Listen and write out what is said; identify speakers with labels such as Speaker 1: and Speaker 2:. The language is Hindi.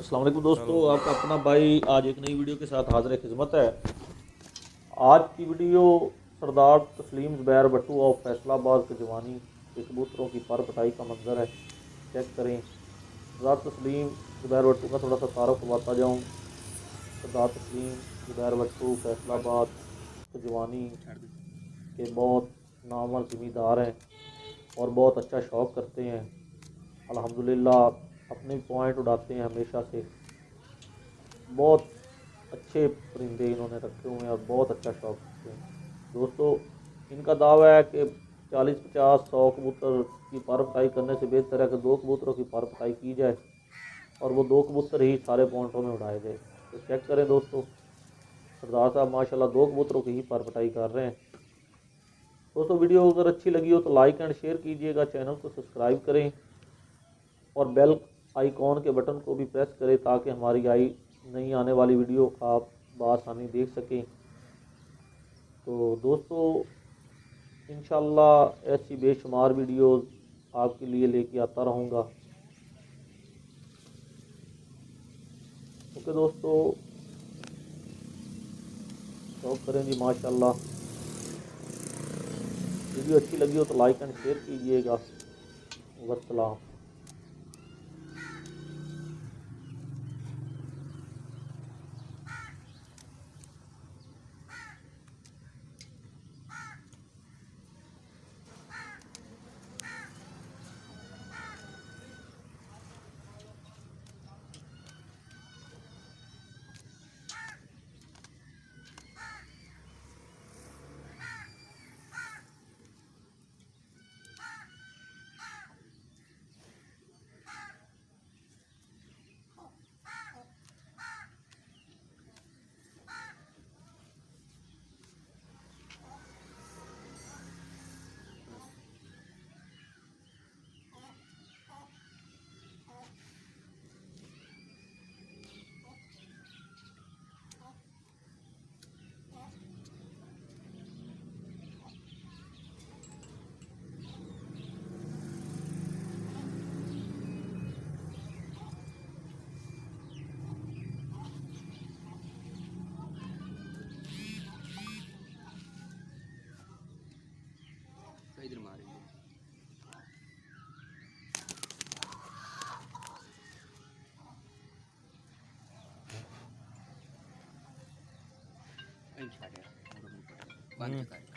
Speaker 1: अस्सलाम वालेकुम दोस्तों, आपका अपना भाई आज एक नई वीडियो के साथ हाजिर खिदमत है। आज की वीडियो सरदार तस्लीम ज़ुबैर भट्टू और फैसलाबाद के जवानी के कबूतरों की पर पटाई का मंजर है। चेक करें। सरदार तस्लीम ज़ुबैर भट्टू का थोड़ा सा तारुफ करवाता जाऊँ। सरदार तस्लीम ज़ुबैर भट्टू फैसलाबाद के जवानी के बहुत नामवर ज़मींदार हैं और बहुत अच्छा शौक़ करते हैं। अल्हम्दुलिल्लाह अपने पॉइंट उड़ाते हैं हमेशा से। बहुत अच्छे परिंदे इन्होंने रखे हुए हैं और बहुत अच्छा शौक़ करते हैं। दोस्तों, इनका दावा है कि 40-50-100 कबूतर की पर पटाई करने से बेहतर है कि 2 कबूतरों की पर पटाई की जाए और वो 2 कबूतर ही सारे पॉइंटों में उड़ाए जाए। तो चेक करें दोस्तों, सरदार साहब माशाल्लाह 2 कबूतरों की ही पर पटाई कर रहे हैं। दोस्तों, वीडियो अगर अच्छी लगी हो तो लाइक एंड शेयर कीजिएगा, चैनल को सब्सक्राइब करें और बेल आइकॉन के बटन को भी प्रेस करें ताकि हमारी नई आने वाली वीडियो आप बआसानी देख सकें। तो दोस्तों, इंशाल्लाह ऐसी बेशुमार वीडियोस आपके लिए लेके आता रहूँगा। ओके दोस्तों, शौक करें जी माशाल्लाह। वीडियो अच्छी लगी हो तो लाइक एंड शेयर कीजिएगा। वस्सलाम।
Speaker 2: इधर मारेंगे बंद कर